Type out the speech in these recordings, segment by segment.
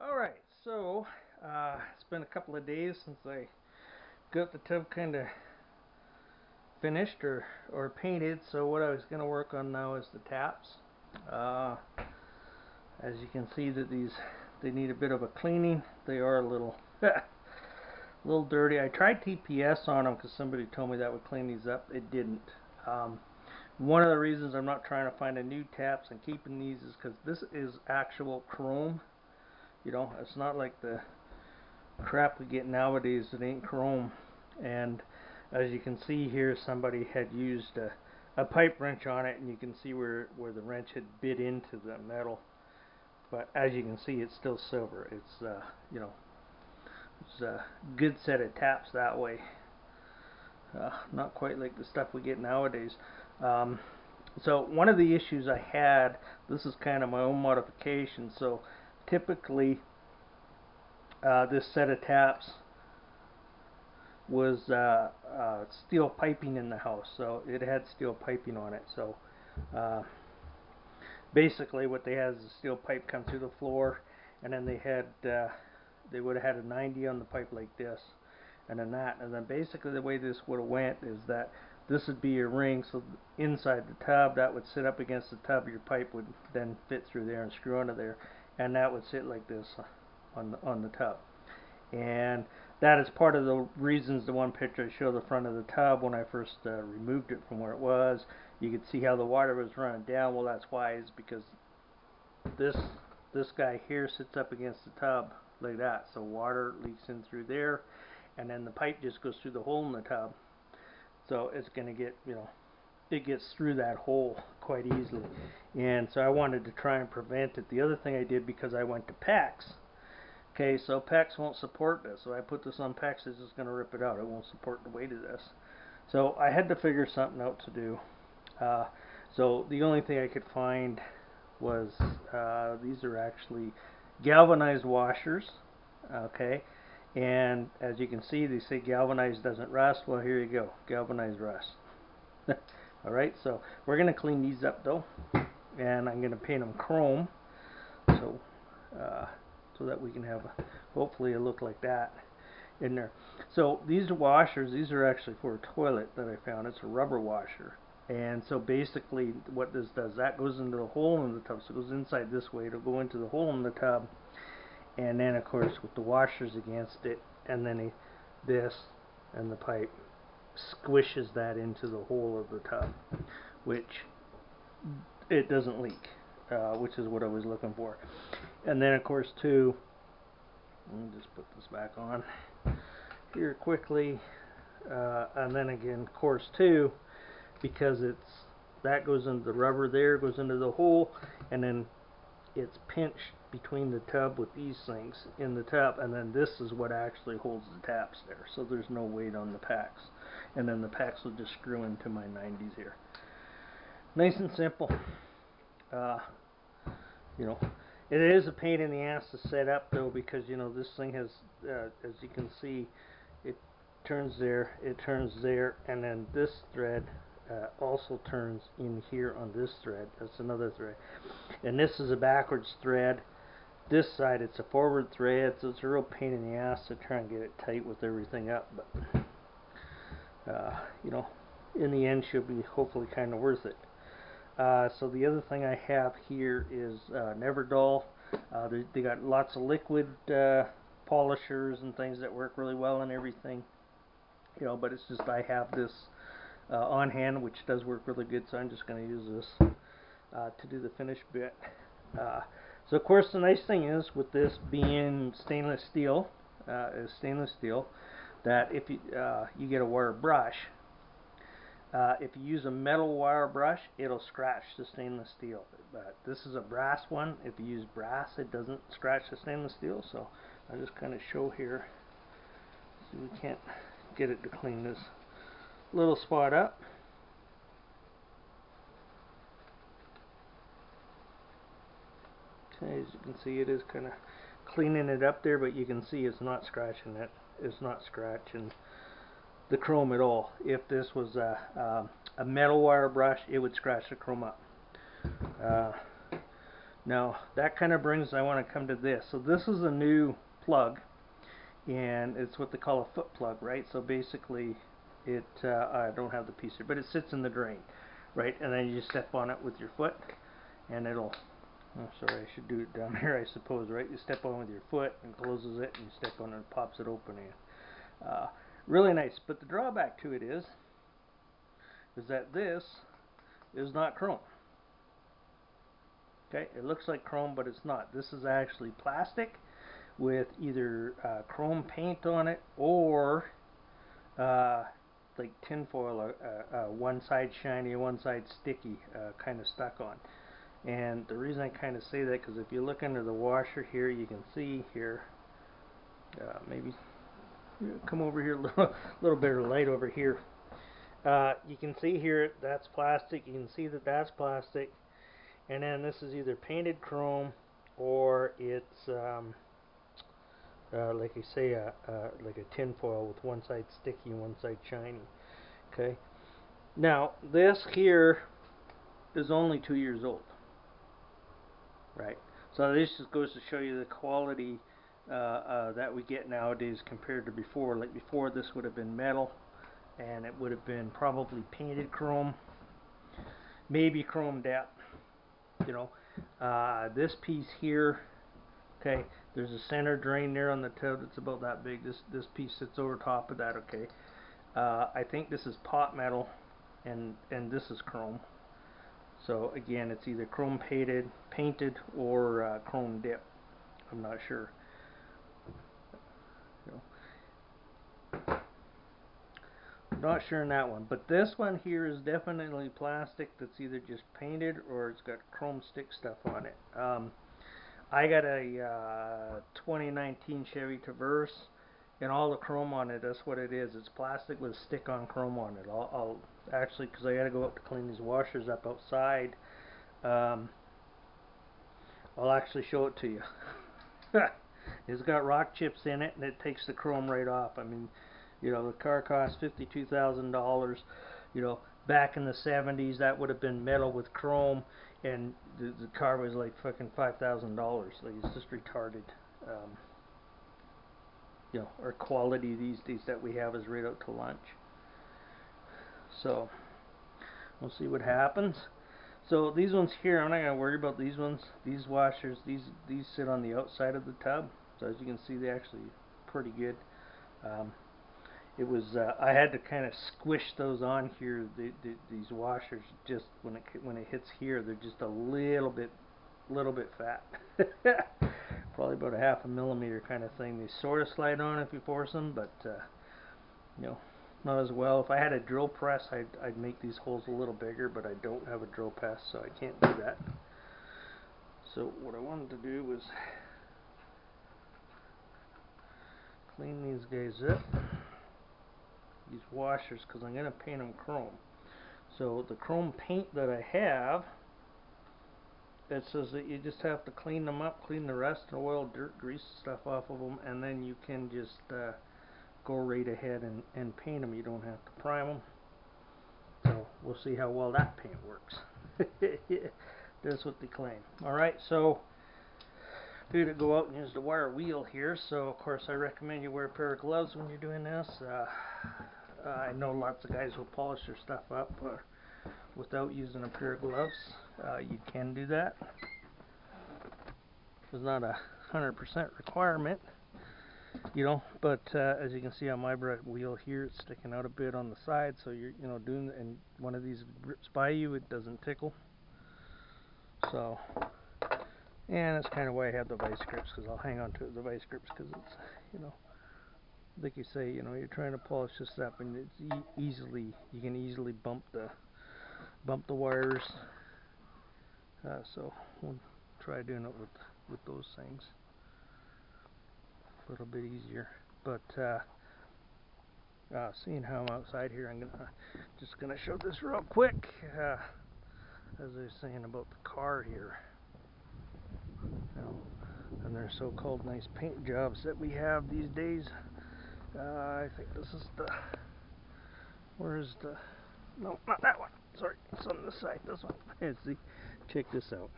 Alright, so it's been a couple of days since I got the tub kind of finished or painted, so what I was going to work on now is the taps. Uh, as you can see that they need a bit of a cleaning. They are a little dirty. I tried TPS on them because somebody told me that would clean these up. It didn't. One of the reasons I'm not trying to find a new taps and keeping these is because this is actual chrome. You know, it's not like the crap we get nowadays that ain't chrome. And as you can see here, somebody had used a pipe wrench on it, and you can see where the wrench had bit into the metal. But as you can see, it's still silver. It's you know, it's a good set of taps that way. Not quite like the stuff we get nowadays. So one of the issues I had, this is kind of my own modification. So typically this set of taps was steel piping in the house, so it had steel piping on it. So basically what they had is a steel pipe come through the floor, and then they would have had a 90 on the pipe like this, and then that, and then basically the way this would have went is that this would be your ring, so inside the tub that would sit up against the tub, your pipe would then fit through there and screw onto there, and that would sit like this on the tub. And that is part of the reasons the one picture I show the front of the tub when I first removed it from where it was. You could see how the water was running down. Well, that's why, is because this guy here sits up against the tub like that, so water leaks in through there, and then the pipe just goes through the hole in the tub. So it's going to get, you know, it gets through that hole quite easily. And so I wanted to try and prevent it. The other thing I did, because I went to PEX. Okay, so PEX won't support this. So I put this on PEX, it's just going to rip it out. It won't support the weight of this. So I had to figure something out to do. So the only thing I could find was these are actually galvanized washers. Okay, and as you can see, they say galvanized doesn't rust. Well, here you go, galvanized rust. Alright, so we're going to clean these up though, and I'm going to paint them chrome. So so that we can have hopefully a look like that in there. So these washers, these are actually for a toilet that I found. It's a rubber washer. And so basically what this does, that goes into the hole in the tub. So it goes inside this way, it'll go into the hole in the tub. And then of course with the washers against it, and then this and the pipe squishes that into the hole of the tub, which it doesn't leak, which is what I was looking for. And then of course too, let me just put this back on here quickly, and then again of course too, because that goes into the rubber, there goes into the hole, and then it's pinched between the tub with these things in the tub, and then this is what actually holds the taps there, so there's no weight on the packs, and then the packs will just screw into my 90s here. Nice and simple. You know, it is a pain in the ass to set up though, because you know this thing has, as you can see, it turns there, and then this thread also turns in here on this thread. That's another thread, and this is a backwards thread. This side it's a forward thread, so it's a real pain in the ass to try and get it tight with everything up. But you know, in the end, should be hopefully kind of worth it. So the other thing I have here is Neverdull. They got lots of liquid polishers and things that work really well and everything. You know, but it's just I have this on hand, which does work really good, so I'm just going to use this to do the finish bit. So of course the nice thing is with this being stainless steel, that if you get a wire brush. If you use a metal wire brush, it'll scratch the stainless steel. But this is a brass one. If you use brass, it doesn't scratch the stainless steel. So I'll just kind of show here. See, we can't get it to clean this little spot up. Okay, as you can see, it is kind of cleaning it up there, but you can see it's not scratching it. It's not scratching the chrome at all. If this was a metal wire brush, it would scratch the chrome up. Now that kind of brings, I want to come to this. So this is a new plug, and it's what they call a foot plug, right? So basically it, I don't have the piece here, but it sits in the drain, right? And then you just step on it with your foot, and it'll, oh sorry, I should do it down here, I suppose, right? You step on with your foot and closes it, and you step on it and pops it open. And really nice. But the drawback to it is that this is not chrome. Okay, it looks like chrome, but it's not. This is actually plastic with either chrome paint on it or like tinfoil, one side shiny, one side sticky, kind of stuck on. And the reason I kind of say that, because if you look under the washer here, you can see here, maybe come over here, a little bit of light over here. You can see here that's plastic. You can see that that's plastic, and then this is either painted chrome or it's like I say, like a tin foil with one side sticky and one side shiny. Okay. Now this here is only 2 years old, right? So this just goes to show you the quality that we get nowadays compared to before. Like before, this would have been metal, and it would have been probably painted chrome, maybe chromed out. You know, this piece here. Okay, there's a center drain there on the tub that's about that big. This piece sits over top of that. Okay, I think this is pot metal, and this is chrome. So again, it's either chrome painted or chrome dip. I'm not sure. You know, not sure in that one, but this one here is definitely plastic that's either just painted or it's got chrome stick stuff on it. I got a 2019 Chevy Traverse, and all the chrome on it, that's what it is. It's plastic with stick-on chrome on it. I'll actually, because I got to go up to clean these washers up outside, I'll actually show it to you. It's got rock chips in it, and it takes the chrome right off. I mean, you know, the car cost $52,000. You know, back in the 70s, that would have been metal with chrome, and the car was like fucking $5,000. Like, it's just retarded. You know, our quality these days that we have is right out to lunch. So we'll see what happens. So these ones here, I'm not gonna worry about these ones. These washers, these sit on the outside of the tub. So as you can see, they're actually pretty good. It was I had to kind of squish those on here. These washers, just when it hits here, they're just a little bit fat. Probably about a half a millimeter kind of thing. They sort of slide on if you force them, but you know, not as well. If I had a drill press, I'd make these holes a little bigger, but I don't have a drill press, so I can't do that. So what I wanted to do was clean these guys up, these washers, because I'm going to paint them chrome. So the chrome paint that I have, it says that you just have to clean them up, clean the rust, oil, dirt, grease, stuff off of them, and then you can just go right ahead and paint them. You don't have to prime them. So we'll see how well that paint works. That's what they claim. Alright, so I'm going to go out and use the wire wheel here. So of course I recommend you wear a pair of gloves when you're doing this. I know lots of guys will polish their stuff up without using a pair of gloves. You can do that. It's not a 100% requirement, you know, but as you can see on my wheel here, it's sticking out a bit on the side, so you're, you know, doing, and one of these rips by you, it doesn't tickle. So, and that's kind of why I have the vice grips, because I'll hang on to the vice grips, because it's, you know, like you say, you know, you're trying to polish this up, and it's you can easily bump the wires. So we'll try doing it with those things. A little bit easier, but seeing how I'm outside here, I'm just gonna show this real quick. As I was saying about the car here, you know, and their so-called nice paint jobs that we have these days. I think this is the, where's the, no, not that one, sorry, it's on this side, this one. See, check this out.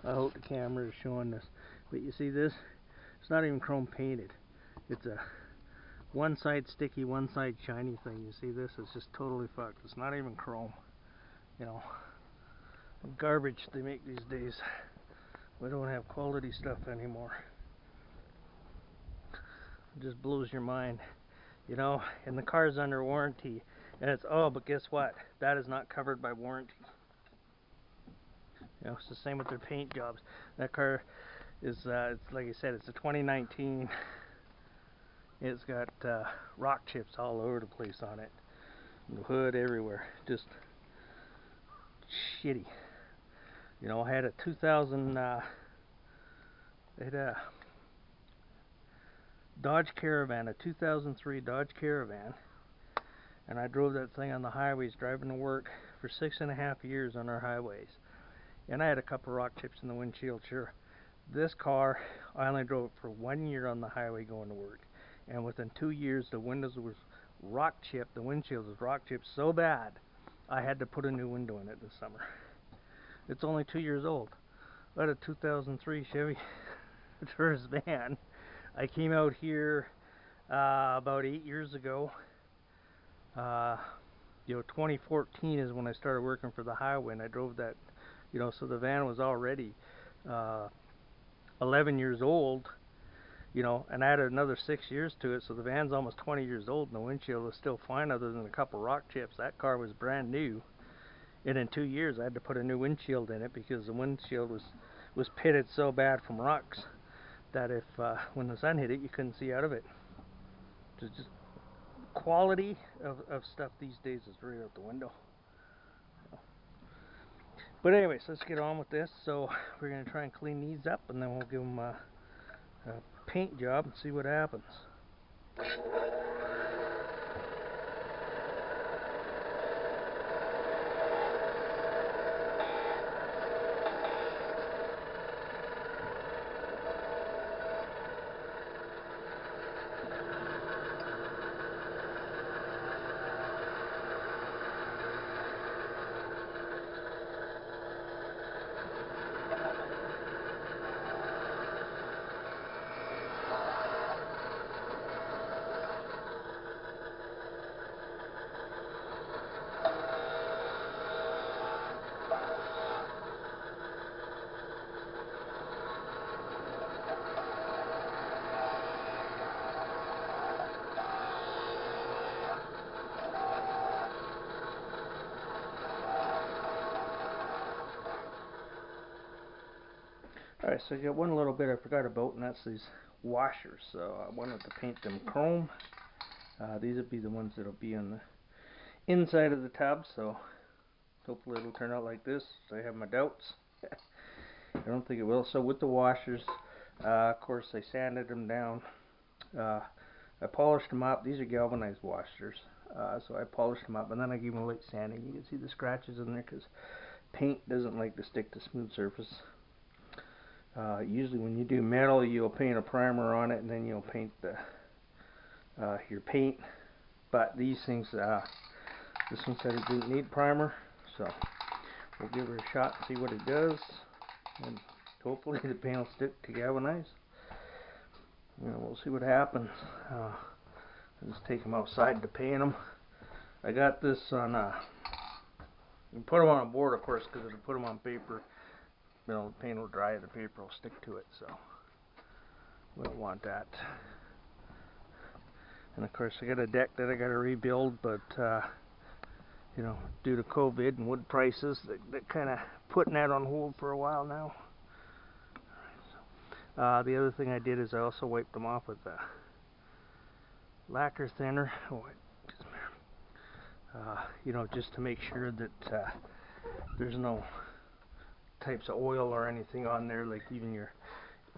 I hope the camera is showing this. But you see this? It's not even chrome painted. It's a one side sticky, one side shiny thing. You see this? It's just totally fucked. It's not even chrome. You know, garbage they make these days. We don't have quality stuff anymore. It just blows your mind. You know, and the car's under warranty. And it's, oh, but guess what? That is not covered by warranty. You know, it's the same with their paint jobs. That car is, it's like I said, it's a 2019. It's got rock chips all over the place on it. The hood everywhere. Just shitty. You know, I had a 2000, I had a Dodge Caravan, a 2003 Dodge Caravan. And I drove that thing on the highways, driving to work for 6.5 years on our highways. And I had a couple rock chips in the windshield, sure. This car, I only drove it for 1 year on the highway going to work. And within 2 years, the windows was rock chipped, the windshield was rock chipped so bad, I had to put a new window in it this summer. It's only 2 years old. I had a 2003 Chevy tourist van. I came out here about 8 years ago. You know, 2014 is when I started working for the highway, and I drove that, you know, so the van was already 11 years old, you know, and I added another 6 years to it, so the van's almost 20 years old, and the windshield was still fine other than a couple rock chips. That car was brand new, and in 2 years I had to put a new windshield in it because the windshield was pitted so bad from rocks that if when the sun hit it, you couldn't see out of it. So just quality of stuff these days is right out the window. But anyways, let's get on with this. So we're going to try and clean these up, and then we'll give them a paint job and see what happens. Alright, so I got one little bit I forgot about, and that's these washers. So I wanted to paint them chrome. These would be the ones that'll be on the inside of the tub, so hopefully it'll turn out like this. So I have my doubts. I don't think it will. So with the washers, of course I sanded them down. I polished them up. These are galvanized washers. So I polished them up, and then I gave them a light sanding. You can see the scratches in there because paint doesn't like to stick to smooth surface. Usually when you do metal, you'll paint a primer on it, and then you'll paint the your paint. But these things, this one said it didn't need primer, so we'll give her a shot and see what it does, and hopefully the paint will stick to galvanize. You know, we'll see what happens. I'll just take them outside to paint them. I got this on you put them on a board, of course, because if you put them on paper, you know, the paint will dry and the paper will stick to it, so we don't want that. And of course I got a deck that I got to rebuild, but you know, due to COVID and wood prices, they're kind of putting that on hold for a while now. The other thing I did is I also wiped them off with lacquer thinner. You know, just to make sure that there's no types of oil or anything on there, like even your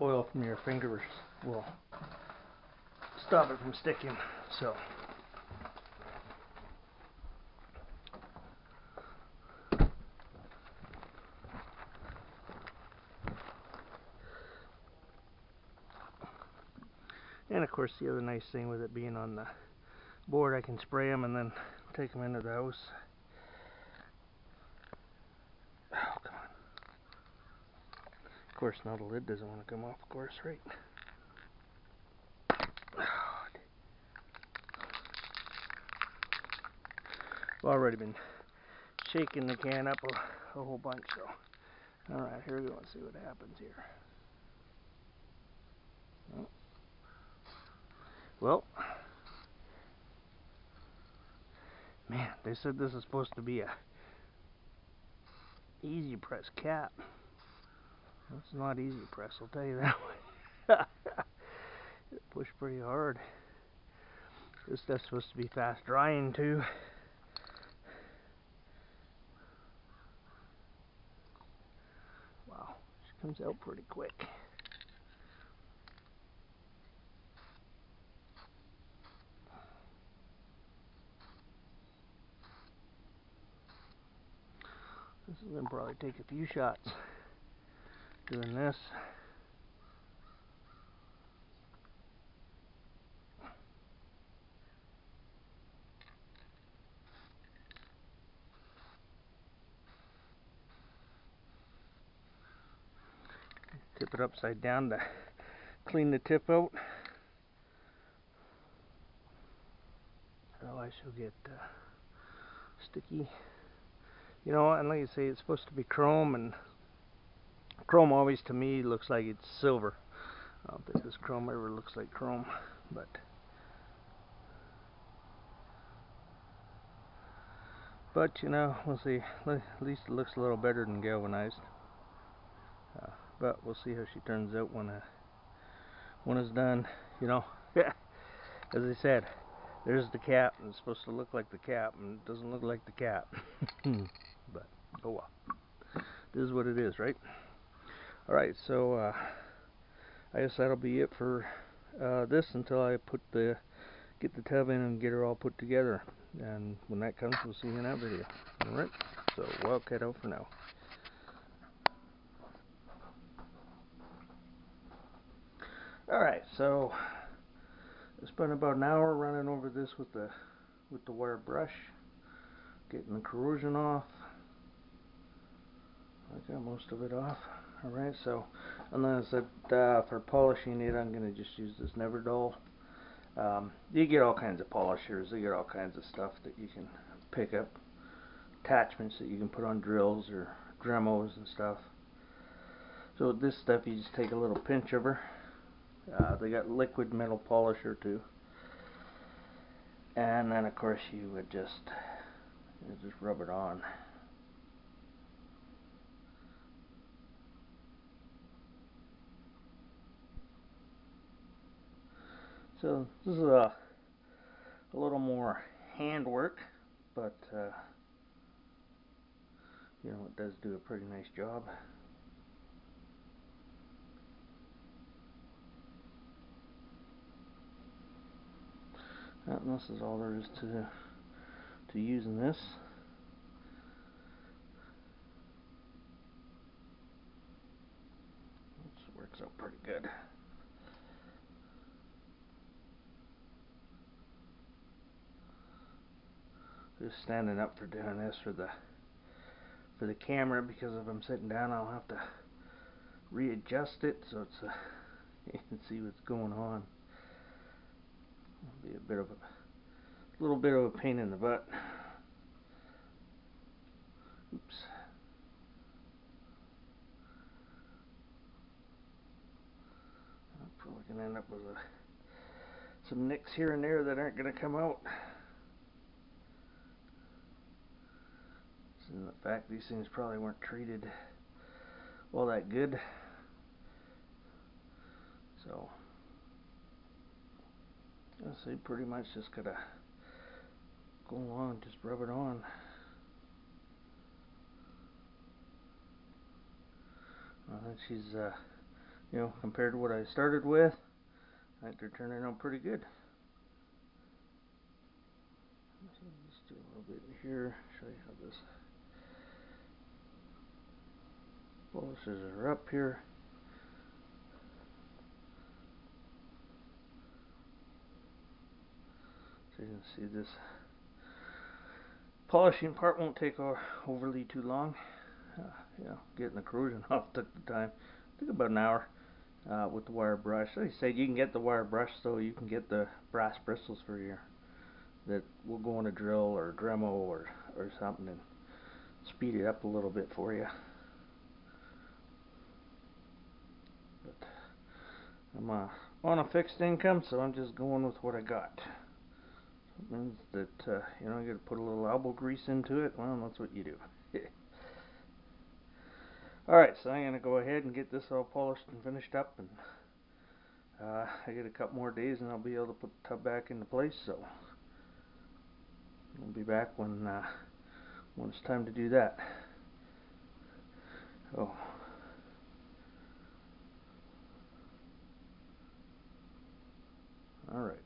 oil from your fingers will stop it from sticking. So and of course the other nice thing with it being on the board, I can spray them and then take them into the house. Oh, come Of course, now the lid doesn't want to come off, of course, right? I've already been shaking the can up a whole bunch, so. Alright, here we go and see what happens here. Oh. Well, man, they said this is supposed to be a easy press cap. It's not easy press, I'll tell you that one. It pushed pretty hard. This stuff's supposed to be fast drying too. Wow, she comes out pretty quick. This is gonna probably take a few shots doing this. Tip it upside down to clean the tip out. Otherwise she'll get sticky. You know, and like I say, it's supposed to be chrome, and chrome always to me looks like it's silver. I don't think this chrome ever looks like chrome, but you know, we'll see. At least it looks a little better than galvanized. But we'll see how she turns out when it's done. You know, as I said, there's the cap, and it's supposed to look like the cap, and it doesn't look like the cap. But oh well, this is what it is, right? All right, so I guess that'll be it for this until I get the tub in and get her all put together. And when that comes, we'll see you in that video. All right, so Wildcat out for now. Alright, so I spent about an hour running over this with the wire brush, getting the corrosion off. I got most of it off. Alright, so, and then I said for polishing it, I'm going to just use this Never Dull. You get all kinds of polishers, you get all kinds of stuff that you can pick up, attachments that you can put on drills or Dremels and stuff. So with this stuff, you just take a little pinch of her. They got liquid metal polisher too, and then of course you would just rub it on. So this is a little more handwork, but you know, it does do a pretty nice job. And this is all there is to using this. This works out pretty good. Just standing up for doing this for the camera, because if I'm sitting down, I'll have to readjust it so it's you can see what's going on. It'll be a little bit of a pain in the butt. Oops. I'm probably going to end up with some nicks here and there that aren't going to come out. In the fact, these things probably weren't treated all that good. So, I say pretty much just gotta go along and just rub it on. I think she's, you know, compared to what I started with, I think they're turning out pretty good. So let's do a little bit here, show you how this polishers are up here. So you can see this polishing part won't take overly too long. You know, getting the corrosion off took the time. took about an hour with the wire brush. Like I said, you can get the wire brush so you can get the brass bristles for your that will go on a drill or a Dremel or something and speed it up a little bit for you. But I'm on a fixed income, so I'm just going with what I got. It means that you know, you got to put a little elbow grease into it. Well, that's what you do. Alright, so I'm going to go ahead and get this all polished and finished up, and I get a couple more days and I'll be able to put the tub back into place, so I'll be back when it's time to do that. Oh. Alright.